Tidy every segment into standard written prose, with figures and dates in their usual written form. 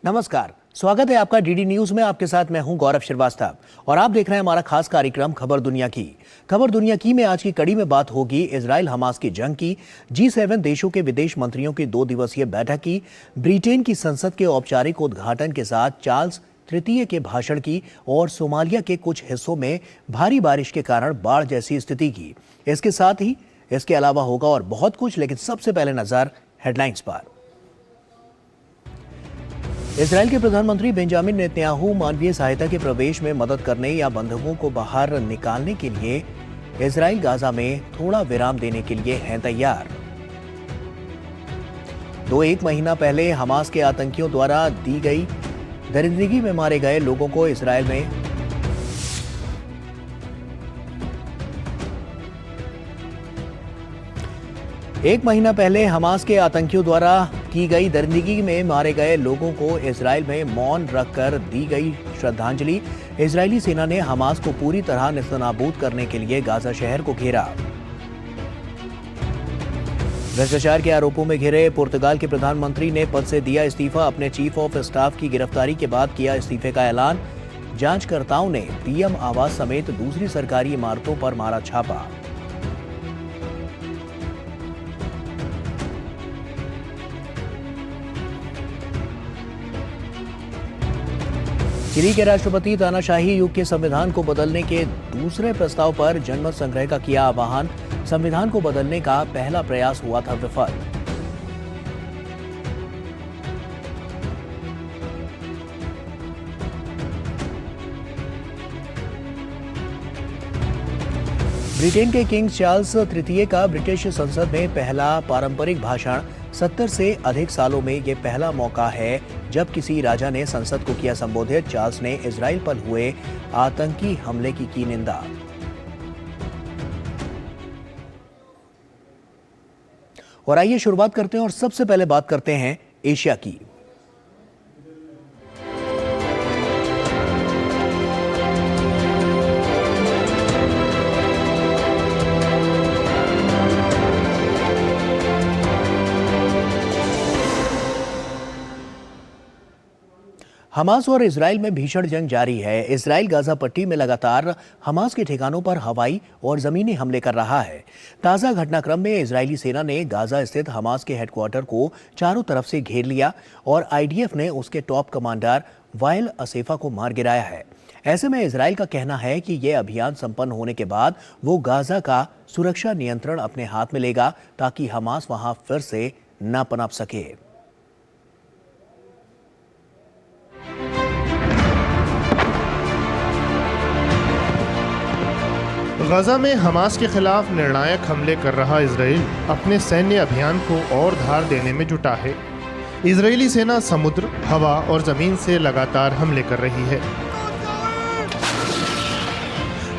नमस्कार, स्वागत है आपका डीडी न्यूज में। आपके साथ मैं हूं गौरव श्रीवास्तव और आप देख रहे हैं हमारा खास कार्यक्रम खबर दुनिया की। खबर दुनिया की में आज की कड़ी में बात होगी इजराइल हमास की जंग की, G7 देशों के विदेश मंत्रियों की 2 दिवसीय बैठक की, ब्रिटेन की संसद के औपचारिक उद्घाटन के साथ चार्ल्स तृतीय के भाषण की और सोमालिया के कुछ हिस्सों में भारी बारिश के कारण बाढ़ जैसी स्थिति की। इसके साथ ही इसके अलावा होगा और बहुत कुछ, लेकिन सबसे पहले नजर हेडलाइंस पर। इजराइल के प्रधानमंत्री बेंजामिन नेतन्याहू मानवीय सहायता के प्रवेश में मदद करने या बंधकों को बाहर निकालने के लिए इजराइल गाजा में थोड़ा विराम देने के लिए हैं तैयार। 1 महीना पहले हमास के आतंकियों द्वारा दी गई दरिंदगी में मारे गए लोगों को इजराइल में एक महीना पहले हमास के आतंकियों द्वारा की गई दरिंदगी में मारे गए लोगों को इजराइल में मौन रखकर दी गई श्रद्धांजलि। इजरायली सेना ने हमास को पूरी तरह नेस्तनाबूद करने के लिए गाजा शहर को घेरा। भ्रष्टाचार के आरोपों में घिरे पुर्तगाल के प्रधानमंत्री ने पद से दिया इस्तीफा। अपने चीफ ऑफ स्टाफ की गिरफ्तारी के बाद किया इस्तीफे का ऐलान। जांचकर्ताओं ने पीएम आवास समेत दूसरी सरकारी इमारतों पर मारा छापा। चिली के राष्ट्रपति तानाशाही युग के संविधान को बदलने के दूसरे प्रस्ताव पर जनमत संग्रह का किया आह्वान। संविधान को बदलने का पहला प्रयास हुआ था विफल। ब्रिटेन के किंग चार्ल्स तृतीय का ब्रिटिश संसद में पहला पारंपरिक भाषण। 70 से अधिक सालों में यह पहला मौका है जब किसी राजा ने संसद को किया संबोधित। चार्ल्स ने इजराइल पर हुए आतंकी हमले की निंदा। और आइए शुरुआत करते हैं और सबसे पहले बात करते हैं एशिया की। हमास और इजराइल में भीषण जंग जारी है। इजराइल गाजा पट्टी में लगातार हमास के ठिकानों पर हवाई और जमीनी हमले कर रहा है। ताज़ा घटनाक्रम में इजरायली सेना ने गाजा स्थित हमास के हेडक्वार्टर को चारों तरफ से घेर लिया और आईडीएफ ने उसके टॉप कमांडर वाइल असेफा को मार गिराया है। ऐसे में इजराइल का कहना है कि यह अभियान संपन्न होने के बाद वो गाजा का सुरक्षा नियंत्रण अपने हाथ में लेगा ताकि हमास वहां फिर से न पनप सके। गाजा में हमास के खिलाफ निर्णायक हमले कर रहा इजराइल अपने सैन्य अभियान को और धार देने में जुटा है। इजरायली सेना समुद्र, हवा और जमीन से लगातार हमले कर रही है।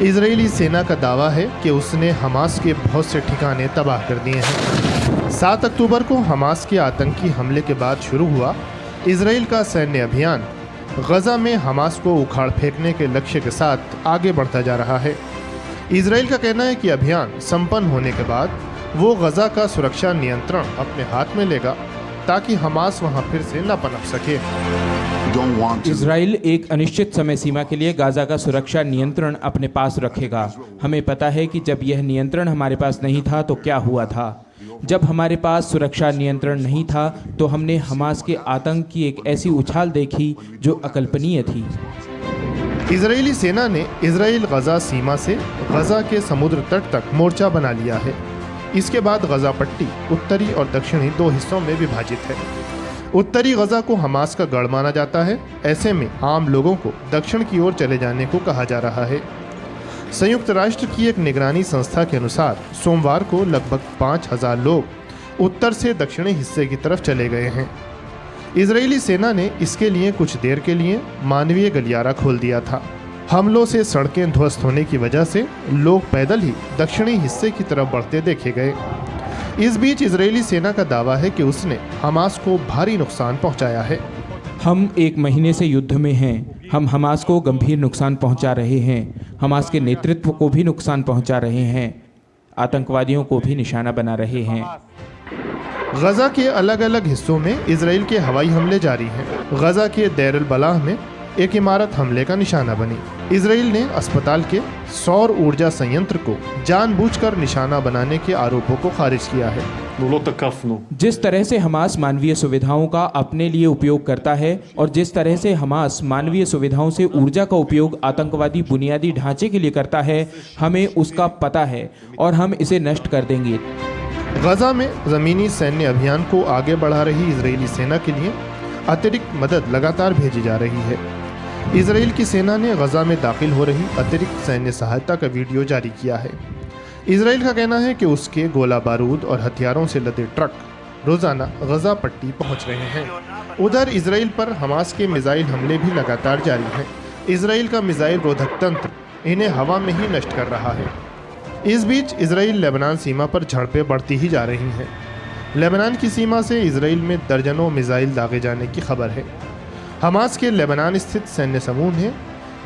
इजरायली सेना का दावा है कि उसने हमास के बहुत से ठिकाने तबाह कर दिए हैं। 7 अक्टूबर को हमास के आतंकी हमले के बाद शुरू हुआ इजराइल का सैन्य अभियान गाजा में हमास को उखाड़ फेंकने के लक्ष्य के साथ आगे बढ़ता जा रहा है। इजराइल का कहना है कि अभियान संपन्न होने के बाद वो गाजा का सुरक्षा नियंत्रण अपने हाथ में लेगा ताकि हमास वहां फिर से न पनप सके। इजराइल एक अनिश्चित समय सीमा के लिए गाजा का सुरक्षा नियंत्रण अपने पास रखेगा। हमें पता है कि जब यह नियंत्रण हमारे पास नहीं था तो क्या हुआ था। जब हमारे पास सुरक्षा नियंत्रण नहीं था तो हमने हमास के आतंक की एक ऐसी उछाल देखी जो अकल्पनीय थी। इजरायली सेना ने इजराइल गाजा सीमा से गाजा के समुद्र तट तक मोर्चा बना लिया है। इसके बाद गाजा पट्टी उत्तरी और दक्षिणी 2 हिस्सों में विभाजित है। उत्तरी गाजा को हमास का गढ़ माना जाता है। ऐसे में आम लोगों को दक्षिण की ओर चले जाने को कहा जा रहा है। संयुक्त राष्ट्र की एक निगरानी संस्था के अनुसार सोमवार को लगभग 5000 लोग उत्तर से दक्षिणी हिस्से की तरफ चले गए हैं। इजरायली सेना ने इसके लिए कुछ देर के लिए मानवीय गलियारा खोल दिया था। हमलों से सड़कें ध्वस्त होने की वजह से लोग पैदल ही दक्षिणी हिस्से की तरफ बढ़ते देखे गए। इस बीच इजरायली सेना का दावा है कि उसने हमास को भारी नुकसान पहुंचाया है। हम 1 महीने से युद्ध में हैं। हम हमास को गंभीर नुकसान पहुंचा रहे हैं। हमास के नेतृत्व को भी नुकसान पहुंचा रहे हैं। आतंकवादियों को भी निशाना बना रहे हैं। गजा के अलग अलग हिस्सों में इसराइल के हवाई हमले जारी हैं। गजा के देर अल बलाह में एक इमारत हमले का निशाना बनी। इसराइल ने अस्पताल के सौर ऊर्जा संयंत्र को जानबूझकर निशाना बनाने के आरोपों को खारिज किया है। जिस तरह से हमास मानवीय सुविधाओं का अपने लिए उपयोग करता है और जिस तरह से हमास मानवीय सुविधाओं से ऊर्जा का उपयोग आतंकवादी बुनियादी ढांचे के लिए करता है, हमें उसका पता है और हम इसे नष्ट कर देंगे। गजा में ज़मीनी सैन्य अभियान को आगे बढ़ा रही इजरायली सेना के लिए अतिरिक्त मदद लगातार भेजी जा रही है। इजराइल की सेना ने गजा में दाखिल हो रही अतिरिक्त सैन्य सहायता का वीडियो जारी किया है। इजराइल का कहना है कि उसके गोला बारूद और हथियारों से लदे ट्रक रोजाना गजा पट्टी पहुंच रहे हैं। उधर इजराइल पर हमास के मिसाइल हमले भी लगातार जारी हैं। इजराइल का मिसाइल रोधक तंत्र इन्हें हवा में ही नष्ट कर रहा है। इस बीच इजराइल लेबनान सीमा पर झड़पें बढ़ती ही जा रही हैं। लेबनान की सीमा से इजराइल में दर्जनों मिसाइल दागे जाने की खबर है। हमास के लेबनान स्थित सैन्य समूह ने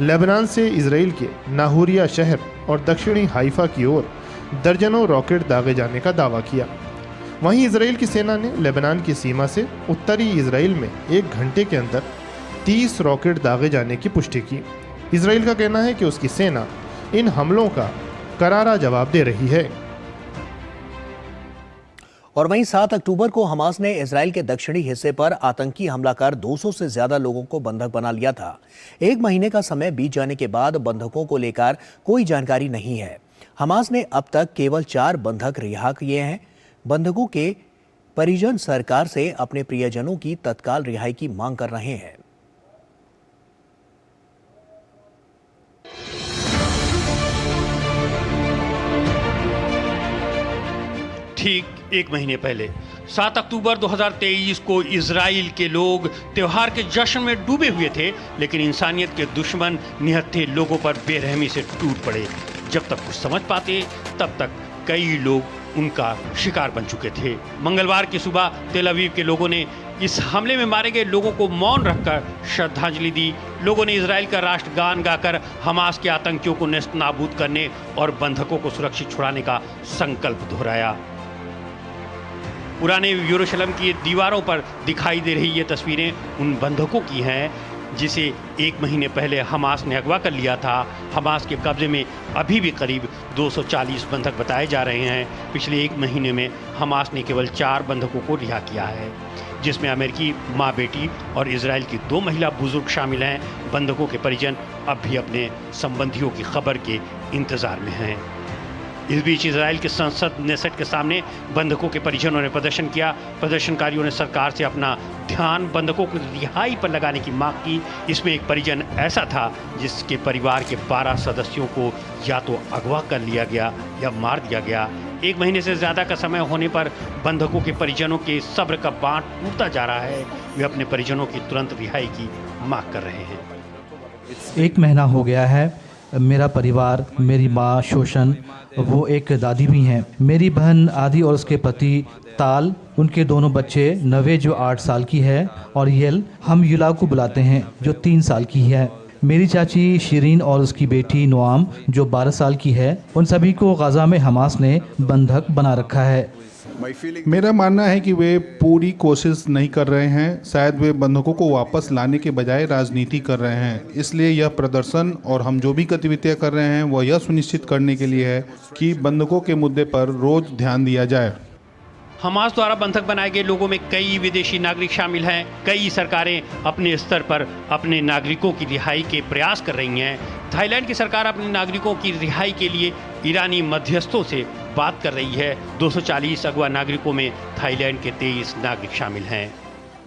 लेबनान से इजराइल के नाहुरिया शहर और दक्षिणी हाइफा की ओर दर्जनों रॉकेट दागे जाने का दावा किया। वहीं इजराइल की सेना ने लेबनान की सीमा से उत्तरी इजराइल में 1 घंटे के अंदर 30 रॉकेट दागे जाने की पुष्टि की। इजराइल का कहना है कि उसकी सेना इन हमलों का करारा जवाब दे रही है। और वहीं 7 अक्टूबर को हमास ने इजराइल के दक्षिणी हिस्से पर आतंकी हमला कर 200 से ज्यादा लोगों को बंधक बना लिया था। 1 महीने का समय बीत जाने के बाद बंधकों को लेकर कोई जानकारी नहीं है। हमास ने अब तक केवल 4 बंधक रिहा किए हैं। बंधकों के परिजन सरकार से अपने प्रियजनों की तत्काल रिहाई की मांग कर रहे हैं। ठीक 1 महीने पहले 7 अक्टूबर 2023 को इजराइल के लोग त्योहार के जश्न में डूबे हुए थे, लेकिन इंसानियत के दुश्मन निहत्थे लोगों पर बेरहमी से टूट पड़े। जब तक कुछ समझ पाते तब तक कई लोग उनका शिकार बन चुके थे। मंगलवार की सुबह तेल अवीव के लोगों ने इस हमले में मारे गए लोगों को मौन रखकर श्रद्धांजलि दी। लोगों ने इजराइल का राष्ट्रगान गाकर हमास के आतंकियों को नेस्तनाबूद करने और बंधकों को सुरक्षित छुड़ाने का संकल्प दोहराया। पुराने यरूशलेम की दीवारों पर दिखाई दे रही ये तस्वीरें उन बंधकों की हैं जिसे 1 महीने पहले हमास ने अगवा कर लिया था। हमास के कब्जे में अभी भी करीब 240 बंधक बताए जा रहे हैं। पिछले 1 महीने में हमास ने केवल 4 बंधकों को रिहा किया है, जिसमें अमेरिकी माँ बेटी और इजराइल की 2 महिला बुजुर्ग शामिल हैं। बंधकों के परिजन अब भी अपने संबंधियों की खबर के इंतजार में हैं। इस बीच इजराइल की संसद नेसेट के सामने बंधकों के परिजनों ने प्रदर्शन किया। प्रदर्शनकारियों ने सरकार से अपना ध्यान बंधकों की रिहाई पर लगाने की मांग की। इसमें एक परिजन ऐसा था जिसके परिवार के 12 सदस्यों को या तो अगवा कर लिया गया या मार दिया गया। 1 महीने से ज़्यादा का समय होने पर बंधकों के परिजनों के सब्र का बांध टूटता जा रहा है। वे अपने परिजनों की तुरंत रिहाई की मांग कर रहे हैं। 1 महीना हो गया है। मेरा परिवार, मेरी माँ शोषण, वो एक दादी भी हैं, मेरी बहन आदि और उसके पति ताल, उनके दोनों बच्चे, नवे जो 8 साल की है और येल, हम युलाव को बुलाते हैं, जो 3 साल की है। मेरी चाची शिरीन और उसकी बेटी नोआम जो 12 साल की है। उन सभी को गाज़ा में हमास ने बंधक बना रखा है। मेरा मानना है कि वे पूरी कोशिश नहीं कर रहे हैं। शायद वे बंधकों को वापस लाने के बजाय राजनीति कर रहे हैं। इसलिए यह प्रदर्शन और हम जो भी गतिविधियां कर रहे हैं वह यह सुनिश्चित करने के लिए है कि बंधकों के मुद्दे पर रोज ध्यान दिया जाए। हमास द्वारा बंधक बनाए गए लोगों में कई विदेशी नागरिक शामिल हैं। कई सरकारें अपने स्तर पर अपने नागरिकों की रिहाई के प्रयास कर रही हैं। थाईलैंड की सरकार अपने नागरिकों की रिहाई के लिए ईरानी मध्यस्थों से बात कर रही है। 240 अगवा नागरिकों में थाईलैंड के 23 नागरिक शामिल हैं।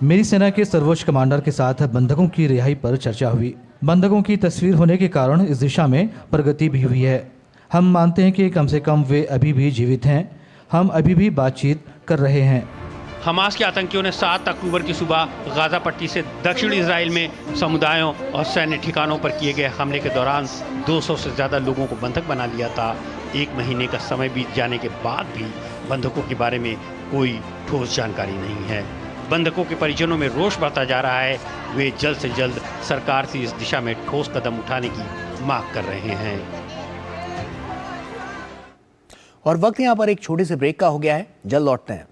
मेरी सेना के सर्वोच्च कमांडर के साथ बंधकों की रिहाई पर चर्चा हुई। बंधकों की तस्वीर होने के कारण इस दिशा में प्रगति भी हुई है। हम मानते हैं कि कम से कम वे अभी भी जीवित हैं। हम अभी भी बातचीत कर रहे हैं। हमास के आतंकियों ने 7 अक्टूबर की सुबह गाजा पट्टी से दक्षिण इजराइल में समुदायों और सैन्य ठिकानों पर किए गए हमले के दौरान 200 से ज़्यादा लोगों को बंधक बना लिया था। 1 महीने का समय बीत जाने के बाद भी बंधकों के बारे में कोई ठोस जानकारी नहीं है। बंधकों के परिजनों में रोष बढ़ता जा रहा है। वे जल्द से जल्द सरकार से इस दिशा में ठोस कदम उठाने की मांग कर रहे हैं। और वक्त यहाँ पर एक छोटे से ब्रेक का हो गया है। जल्द लौटते हैं।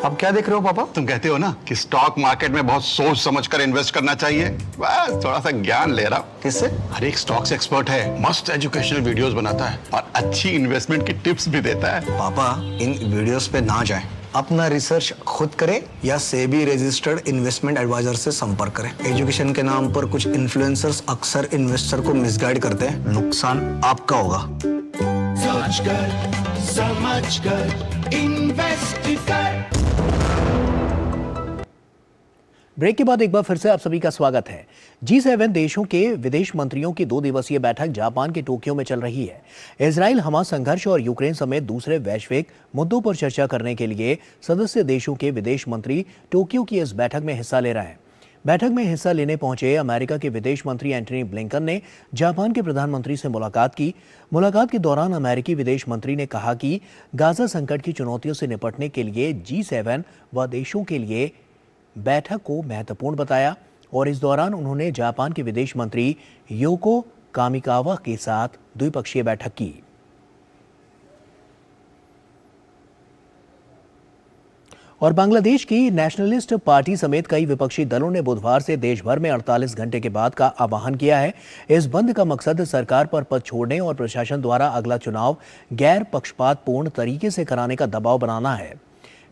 अब क्या देख रहे हो पापा? तुम कहते हो ना कि स्टॉक मार्केट में बहुत सोच समझ कर इन्वेस्ट करना चाहिए, बस थोड़ा सा ज्ञान ले रहा हूं। किससे? हर एक स्टॉक्स एक्सपर्ट है, मस्त एजुकेशनल वीडियोस बनाता है और अच्छी इन्वेस्टमेंट की टिप्स भी देता है। पापा इन वीडियोस पे ना जाएं, अपना रिसर्च खुद करें या सेबी रजिस्टर्ड इन्वेस्टमेंट एडवाइजर से संपर्क करें। एजुकेशन के नाम पर कुछ इन्फ्लुएंसर्स अक्सर इन्वेस्टर को मिसगाइड करते हैं, नुकसान आपका होगा। सोच कर समझ कर इन्वेस्ट कर। ब्रेक के बाद एक बार फिर से आप सभी का स्वागत है। G7 देशों के विदेश मंत्रियों की 2 दिवसीय बैठक जापान के टोक्यो में चल रही है। इजराइल हमास संघर्ष और यूक्रेन समेत दूसरे वैश्विक मुद्दों पर चर्चा करने के लिए सदस्य देशों के विदेश मंत्री टोक्यो की इस बैठक में हिस्सा ले रहे हैं। बैठक में हिस्सा लेने पहुंचे अमेरिका के विदेश मंत्री एंटनी ब्लिंकन ने जापान के प्रधानमंत्री से मुलाकात की। मुलाकात के दौरान अमेरिकी विदेश मंत्री ने कहा कि गाजा संकट की चुनौतियों से निपटने के लिए G7 व देशों के लिए बैठक को महत्वपूर्ण बताया और इस दौरान उन्होंने जापान के विदेश मंत्री योको कामिकावा के साथ द्विपक्षीय बैठक की। और बांग्लादेश की नेशनलिस्ट पार्टी समेत कई विपक्षी दलों ने बुधवार से देश भर में 48 घंटे के बाद का आह्वान किया है। इस बंद का मकसद सरकार पर पद छोड़ने और प्रशासन द्वारा अगला चुनाव गैर पक्षपातपूर्ण तरीके से कराने का दबाव बनाना है।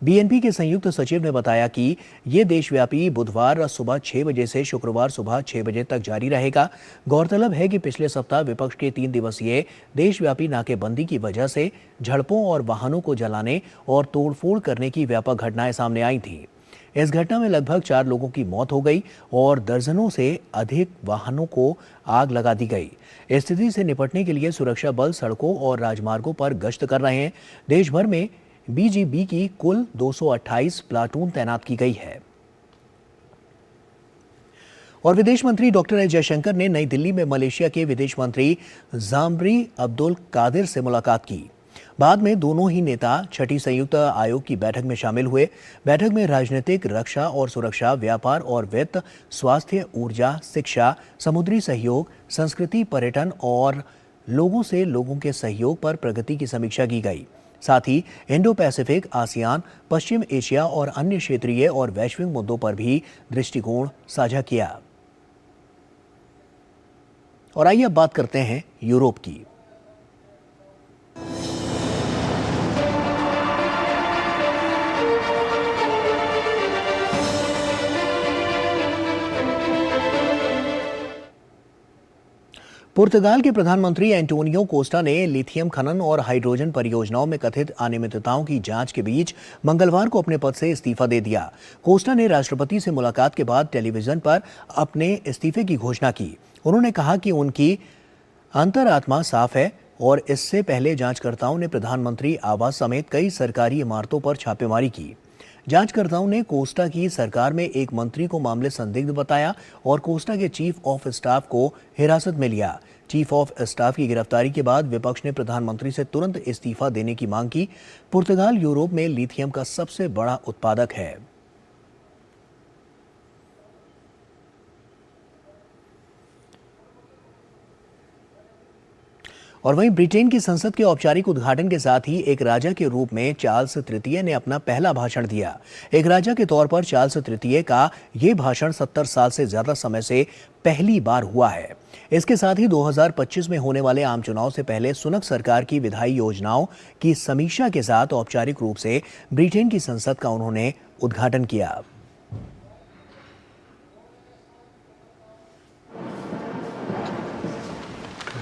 बीएनपी के संयुक्त सचिव ने बताया कि ये देशव्यापी बुधवार सुबह 6 बजे से शुक्रवार सुबह 6 बजे तक जारी रहेगा। गौरतलब है कि पिछले सप्ताह विपक्ष के 3 दिवसीय देशव्यापी नाकेबंदी की वजह से झड़पों और वाहनों को जलाने और तोड़फोड़ करने की व्यापक घटनाएं सामने आई थीं। इस घटना में लगभग 4 लोगों की मौत हो गई और दर्जनों से अधिक वाहनों को आग लगा दी गई। स्थिति से निपटने के लिए सुरक्षा बल सड़कों और राजमार्गों पर गश्त कर रहे हैं। देश भर में बीजीबी की कुल 228 प्लाटून तैनात की गई है। और विदेश मंत्री डॉक्टर एस जयशंकर ने नई दिल्ली में मलेशिया के विदेश मंत्री जामरी अब्दुल कादिर से मुलाकात की। बाद में दोनों ही नेता 6ठी संयुक्त आयोग की बैठक में शामिल हुए। बैठक में राजनीतिक, रक्षा और सुरक्षा, व्यापार और वित्त, स्वास्थ्य, ऊर्जा, शिक्षा, समुद्री सहयोग, संस्कृति, पर्यटन और लोगों से लोगों के सहयोग पर प्रगति की समीक्षा की गई। साथ ही इंडो पैसिफिक, आसियान, पश्चिम एशिया और अन्य क्षेत्रीय और वैश्विक मुद्दों पर भी दृष्टिकोण साझा किया। और आइए अब बात करते हैं यूरोप की। पुर्तगाल के प्रधानमंत्री एंटोनियो कोस्टा ने लिथियम खनन और हाइड्रोजन परियोजनाओं में कथित अनियमितताओं की जांच के बीच मंगलवार को अपने पद से इस्तीफा दे दिया। कोस्टा ने राष्ट्रपति से मुलाकात के बाद टेलीविजन पर अपने इस्तीफे की घोषणा की। उन्होंने कहा कि उनकी अंतरात्मा साफ है और इससे पहले जांचकर्ताओं ने प्रधानमंत्री आवास समेत कई सरकारी इमारतों पर छापेमारी की। जांचकर्ताओं ने कोस्टा की सरकार में एक मंत्री को मामले संदिग्ध बताया और कोस्टा के चीफ ऑफ स्टाफ को हिरासत में लिया। चीफ ऑफ स्टाफ की गिरफ्तारी के बाद विपक्ष ने प्रधानमंत्री से तुरंत इस्तीफा देने की मांग की। पुर्तगाल यूरोप में लिथियम का सबसे बड़ा उत्पादक है। और वहीं ब्रिटेन की संसद के औपचारिक उद्घाटन के साथ ही एक राजा के रूप में चार्ल्स तृतीय ने अपना पहला भाषण दिया। एक राजा के तौर पर चार्ल्स तृतीय का ये भाषण 70 साल से ज्यादा समय से पहली बार हुआ है। इसके साथ ही 2025 में होने वाले आम चुनाव से पहले सुनक सरकार की विधायी योजनाओं की समीक्षा के साथ औपचारिक रूप से ब्रिटेन की संसद का उन्होंने उद्घाटन किया।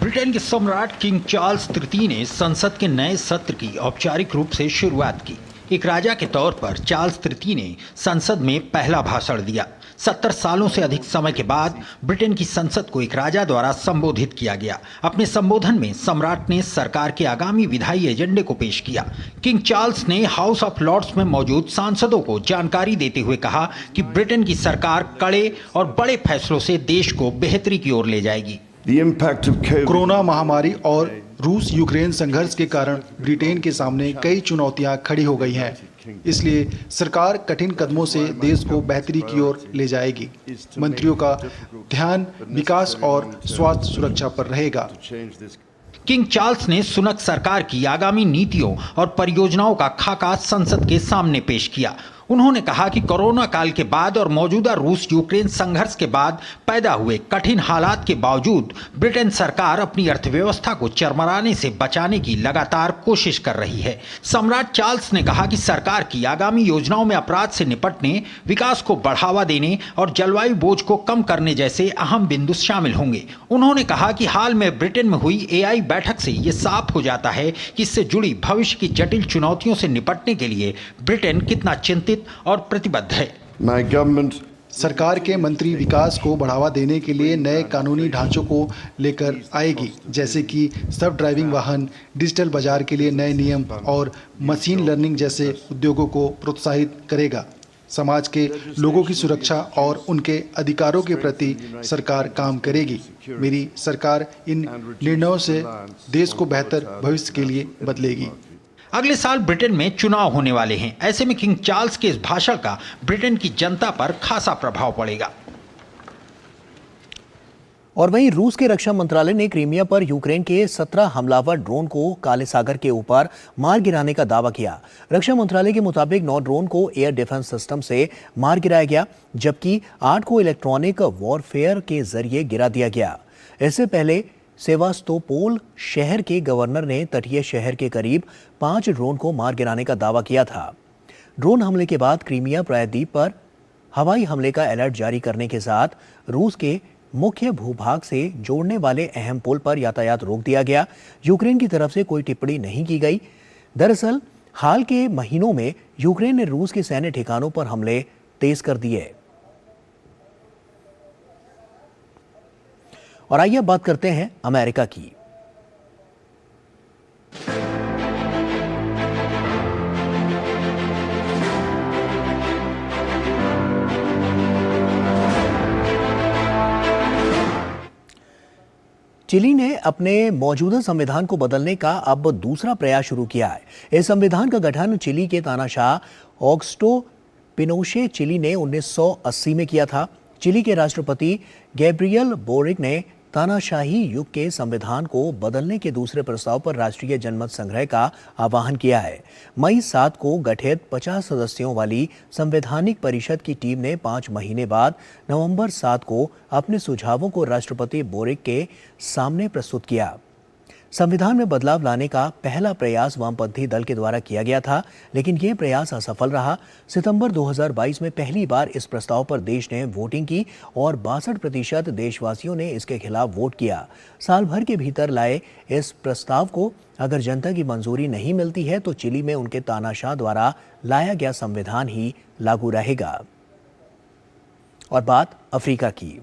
ब्रिटेन के सम्राट किंग चार्ल्स तृतीय ने संसद के नए सत्र की औपचारिक रूप से शुरुआत की। एक राजा के तौर पर चार्ल्स तृतीय ने संसद में पहला भाषण दिया। 70 सालों से अधिक समय के बाद ब्रिटेन की संसद को एक राजा द्वारा संबोधित किया गया। अपने संबोधन में सम्राट ने सरकार के आगामी विधायी एजेंडे को पेश किया। किंग चार्ल्स ने हाउस ऑफ लॉर्ड्स में मौजूद सांसदों को जानकारी देते हुए कहा कि ब्रिटेन की सरकार कड़े और बड़े फैसलों से देश को बेहतरी की ओर ले जाएगी। कोरोना महामारी और रूस यूक्रेन संघर्ष के कारण ब्रिटेन के सामने कई चुनौतियां खड़ी हो गई हैं। इसलिए सरकार कठिन कदमों से देश को बेहतरी की ओर ले जाएगी। मंत्रियों का ध्यान विकास और स्वास्थ्य सुरक्षा पर रहेगा। किंग चार्ल्स ने सुनक सरकार की आगामी नीतियों और परियोजनाओं का खाका संसद के सामने पेश किया। उन्होंने कहा कि कोरोना काल के बाद और मौजूदा रूस यूक्रेन संघर्ष के बाद पैदा हुए कठिन हालात के बावजूद ब्रिटेन सरकार अपनी अर्थव्यवस्था को चरमराने से बचाने की लगातार कोशिश कर रही है। सम्राट चार्ल्स ने कहा कि सरकार की आगामी योजनाओं में अपराध से निपटने, विकास को बढ़ावा देने और जलवायु बोझ को कम करने जैसे अहम बिंदु शामिल होंगे। उन्होंने कहा कि हाल में ब्रिटेन में हुई AI बैठक से ये साफ हो जाता है कि इससे जुड़ी भविष्य की जटिल चुनौतियों से निपटने के लिए ब्रिटेन कितना चिंतित और प्रतिबद्ध है। सरकार के मंत्री विकास को बढ़ावा देने के लिए नए कानूनी ढांचों को लेकर आएगी, जैसे कि सेल्फ ड्राइविंग वाहन, डिजिटल बाजार के लिए नए नियम और मशीन लर्निंग जैसे उद्योगों को प्रोत्साहित करेगा। समाज के लोगों की सुरक्षा और उनके अधिकारों के प्रति सरकार काम करेगी। मेरी सरकार इन निर्णयों से देश को बेहतर भविष्य के लिए बदलेगी। अगले साल ब्रिटेन में चुनाव होने वाले हैं। ऐसे में किंग चार्ल्स के इस भाषण का ब्रिटेन की जनता पर खासा प्रभाव पड़ेगा। और वहीं रूस के रक्षा मंत्रालय ने क्रीमिया पर यूक्रेन के 17 हमलावर ड्रोन को काले सागर के ऊपर मार गिराने का दावा किया। रक्षा मंत्रालय के मुताबिक 9 ड्रोन को एयर डिफेंस सिस्टम से मार गिराया गया, जबकि 8 को इलेक्ट्रॉनिक वॉरफेयर के जरिए गिरा दिया गया। इससे पहले सेवास्तोपोल शहर के गवर्नर ने तटीय शहर के करीब 5 ड्रोन को मार गिराने का दावा किया था। ड्रोन हमले के बाद क्रीमिया प्रायद्वीप पर हवाई हमले का अलर्ट जारी करने के साथ रूस के मुख्य भूभाग से जोड़ने वाले अहम पुल पर यातायात रोक दिया गया। यूक्रेन की तरफ से कोई टिप्पणी नहीं की गई। दरअसल हाल के महीनों में यूक्रेन ने रूस के सैन्य ठिकानों पर हमले तेज कर दिए। और आइए अब बात करते हैं अमेरिका की। चिली ने अपने मौजूदा संविधान को बदलने का अब दूसरा प्रयास शुरू किया है। इस संविधान का गठन चिली के तानाशाह ऑगस्टो पिनोशे चिली ने 1980 में किया था। चिली के राष्ट्रपति गैब्रियल बोरिक ने तानाशाही युग के संविधान को बदलने के दूसरे प्रस्ताव पर राष्ट्रीय जनमत संग्रह का आह्वान किया है। मई 7 को गठित 50 सदस्यों वाली संवैधानिक परिषद की टीम ने 5 महीने बाद नवंबर 7 को अपने सुझावों को राष्ट्रपति बोरिक के सामने प्रस्तुत किया। संविधान में बदलाव लाने का पहला प्रयास वामपंथी दल के द्वारा किया गया था, लेकिन यह प्रयास असफल रहा। सितंबर 2022 में पहली बार इस प्रस्ताव पर देश ने वोटिंग की और 62% देशवासियों ने इसके खिलाफ वोट किया। साल भर के भीतर लाए इस प्रस्ताव को अगर जनता की मंजूरी नहीं मिलती है तो चिली में उनके तानाशाह द्वारा लाया गया संविधान ही लागू रहेगा। और बात अफ्रीका की।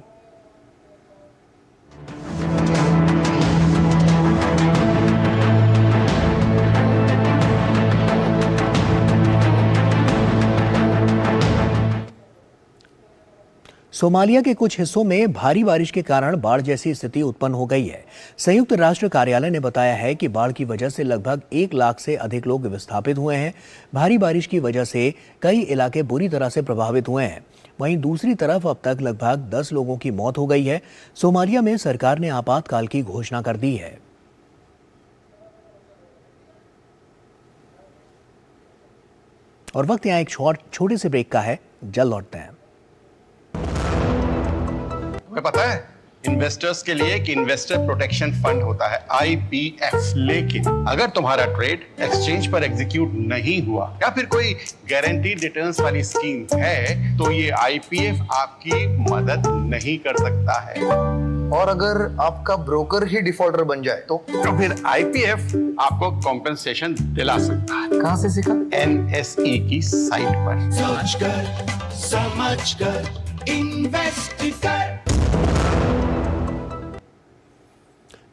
सोमालिया के कुछ हिस्सों में भारी बारिश के कारण बाढ़ जैसी स्थिति उत्पन्न हो गई है। संयुक्त राष्ट्र कार्यालय ने बताया है कि बाढ़ की वजह से लगभग 1 लाख से अधिक लोग विस्थापित हुए हैं। भारी बारिश की वजह से कई इलाके बुरी तरह से प्रभावित हुए हैं। वहीं दूसरी तरफ अब तक लगभग 10 लोगों की मौत हो गई है। सोमालिया में सरकार ने आपातकाल की घोषणा कर दी है। और वक्त यहाँ एक छोटे से ब्रेक का है, जल्द लौटते हैं। तुम्हें पता है इन्वेस्टर्स के लिए एक इन्वेस्टर प्रोटेक्शन फंड होता है IPF, लेकिन अगर तुम्हारा ट्रेड एक्सचेंज पर एग्जीक्यूट नहीं हुआ या फिर कोई गारंटीड रिटर्न्स वाली स्कीम है तो ये IPF आपकी मदद नहीं कर सकता है। और अगर आपका ब्रोकर ही डिफॉल्टर बन जाए तो फिर IPF आपको कॉम्पेंसेशन दिला सकता है। कहां से सीखा? NSE की साइट पर। सोचकर समझकर इन्वेस्ट कर।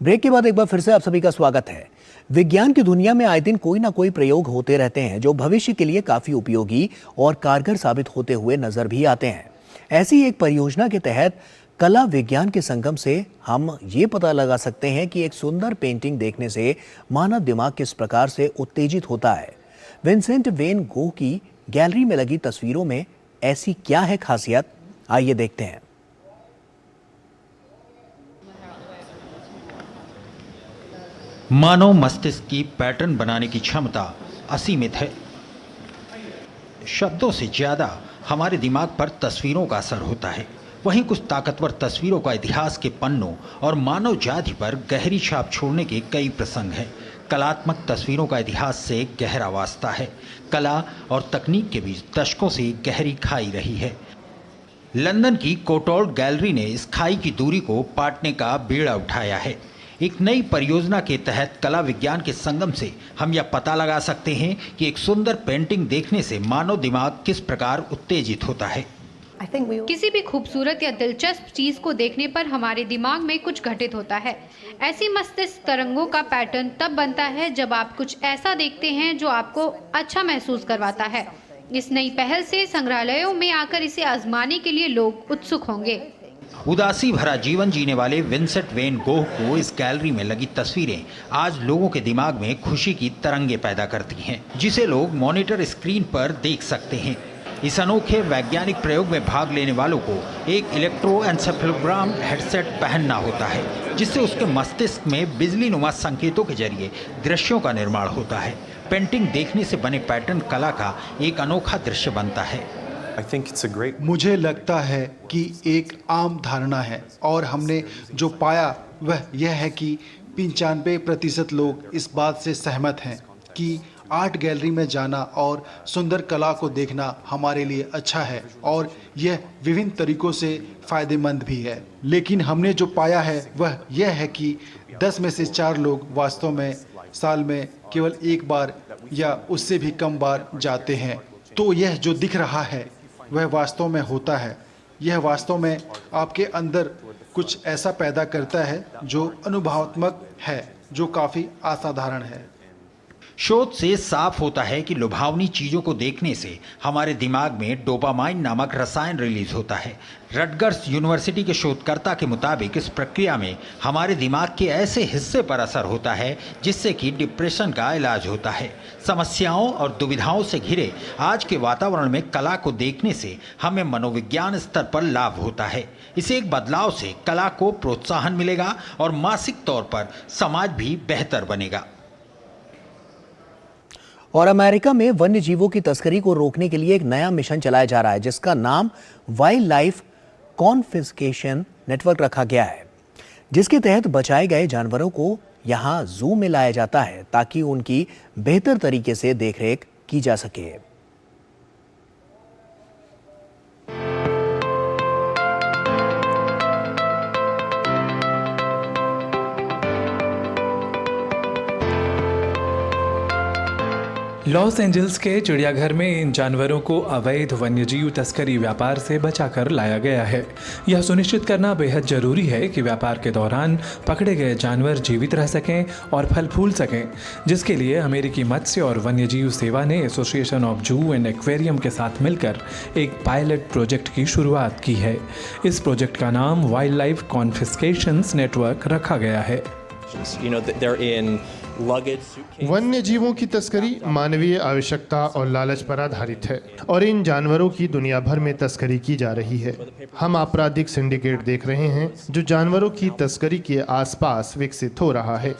ब्रेक के बाद एक बार फिर से आप सभी का स्वागत है। विज्ञान की दुनिया में आए दिन कोई ना कोई प्रयोग होते रहते हैं जो भविष्य के लिए काफी उपयोगी और कारगर साबित होते हुए नजर भी आते हैं। ऐसी एक परियोजना के तहत कला विज्ञान के संगम से हम ये पता लगा सकते हैं कि एक सुंदर पेंटिंग देखने से मानव दिमाग किस प्रकार से उत्तेजित होता है। विंसेंट वेन गोह की गैलरी में लगी तस्वीरों में ऐसी क्या है खासियत, आइए देखते हैं। मानव मस्तिष्क की पैटर्न बनाने की क्षमता असीमित है। शब्दों से ज़्यादा हमारे दिमाग पर तस्वीरों का असर होता है। वहीं कुछ ताकतवर तस्वीरों का इतिहास के पन्नों और मानव जाति पर गहरी छाप छोड़ने के कई प्रसंग हैं। कलात्मक तस्वीरों का इतिहास से गहरा वास्ता है। कला और तकनीक के बीच दशकों से गहरी खाई रही है। लंदन की कोटौड गैलरी ने इस खाई की दूरी को पाटने का बीड़ा उठाया है। एक नई परियोजना के तहत कला विज्ञान के संगम से हम यह पता लगा सकते हैं कि एक सुंदर पेंटिंग देखने से मानव दिमाग किस प्रकार उत्तेजित होता है। किसी भी खूबसूरत या दिलचस्प चीज को देखने पर हमारे दिमाग में कुछ घटित होता है। ऐसी मस्तिष्क तरंगों का पैटर्न तब बनता है जब आप कुछ ऐसा देखते हैं जो आपको अच्छा महसूस करवाता है। इस नई पहल से संग्रहालयों में आकर इसे आजमाने के लिए लोग उत्सुक होंगे। उदासी भरा जीवन जीने वाले विंसेंट वैन गोह को इस गैलरी में लगी तस्वीरें आज लोगों के दिमाग में खुशी की तरंगे पैदा करती हैं, जिसे लोग मॉनिटर स्क्रीन पर देख सकते हैं। इस अनोखे वैज्ञानिक प्रयोग में भाग लेने वालों को एक इलेक्ट्रोएन्सेफेलोग्राम हेडसेट पहनना होता है, जिससे उसके मस्तिष्क में बिजलीनुमा संकेतों के जरिए दृश्यों का निर्माण होता है। पेंटिंग देखने से बने पैटर्न कला का एक अनोखा दृश्य बनता है। मुझे लगता है कि एक आम धारणा है और हमने जो पाया वह यह है कि 95% लोग इस बात से सहमत हैं कि आर्ट गैलरी में जाना और सुंदर कला को देखना हमारे लिए अच्छा है और यह विभिन्न तरीकों से फ़ायदेमंद भी है। लेकिन हमने जो पाया है वह यह है कि 10 में से 4 लोग वास्तव में साल में केवल एक बार या उससे भी कम बार जाते हैं। तो यह जो दिख रहा है वह वास्तव में होता है। यह वास्तव में आपके अंदर कुछ ऐसा पैदा करता है जो अनुभवात्मक है, जो काफ़ी असाधारण है। शोध से साफ होता है कि लुभावनी चीजों को देखने से हमारे दिमाग में डोपामाइन नामक रसायन रिलीज होता है। रटगर्स यूनिवर्सिटी के शोधकर्ता के मुताबिक इस प्रक्रिया में हमारे दिमाग के ऐसे हिस्से पर असर होता है जिससे कि डिप्रेशन का इलाज होता है। समस्याओं और दुविधाओं से घिरे आज के वातावरण में कला को देखने से हमें मनोविज्ञान स्तर पर लाभ होता है। इस एक बदलाव से कला को प्रोत्साहन मिलेगा और मानसिक तौर पर समाज भी बेहतर बनेगा। और अमेरिका में वन्य जीवों की तस्करी को रोकने के लिए एक नया मिशन चलाया जा रहा है, जिसका नाम वाइल्ड लाइफ कॉन्फिस्केशन नेटवर्क रखा गया है, जिसके तहत बचाए गए जानवरों को यहां जू में लाया जाता है ताकि उनकी बेहतर तरीके से देखरेख की जा सके। लॉस एंजल्स के चिड़ियाघर में इन जानवरों को अवैध वन्यजीव तस्करी व्यापार से बचाकर लाया गया है। यह सुनिश्चित करना बेहद जरूरी है कि व्यापार के दौरान पकड़े गए जानवर जीवित रह सकें और फल फूल सकें, जिसके लिए अमेरिकी मत्स्य और वन्यजीव सेवा ने एसोसिएशन ऑफ जू एंड एक्वेरियम के साथ मिलकर एक पायलट प्रोजेक्ट की शुरुआत की है। इस प्रोजेक्ट का नाम वाइल्ड लाइफ कॉन्फिस्केशंस नेटवर्क रखा गया है। वन्य जीवों की तस्करी मानवीय आवश्यकता और लालच पर आधारित है और इन जानवरों की दुनिया भर में तस्करी की जा रही है। हम आपराधिक सिंडिकेट देख रहे हैं जो जानवरों की तस्करी के आसपास विकसित हो रहा है।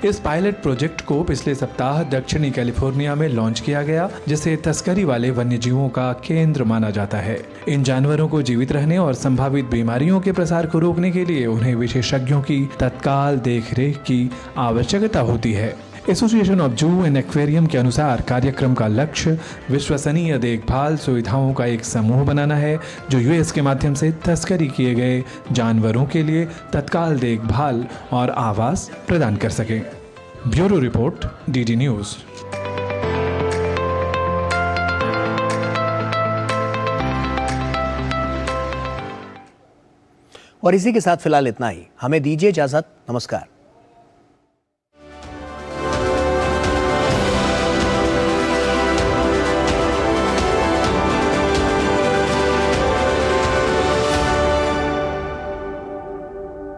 इस पायलट प्रोजेक्ट को पिछले सप्ताह दक्षिणी कैलिफोर्निया में लॉन्च किया गया, जिसे तस्करी वाले वन्यजीवों का केंद्र माना जाता है। इन जानवरों को जीवित रहने और संभावित बीमारियों के प्रसार को रोकने के लिए उन्हें विशेषज्ञों की तत्काल देखरेख की आवश्यकता होती है। एसोसिएशन ऑफ जू एंड एक्वेरियम के अनुसार कार्यक्रम का लक्ष्य विश्वसनीय देखभाल सुविधाओं का एक समूह बनाना है जो यूएस के माध्यम से तस्करी किए गए जानवरों के लिए तत्काल देखभाल और आवास प्रदान कर सके। Bureau report, DD news. और इसी के साथ फिलहाल इतना ही। हमें दीजिए इजाजत। नमस्कार।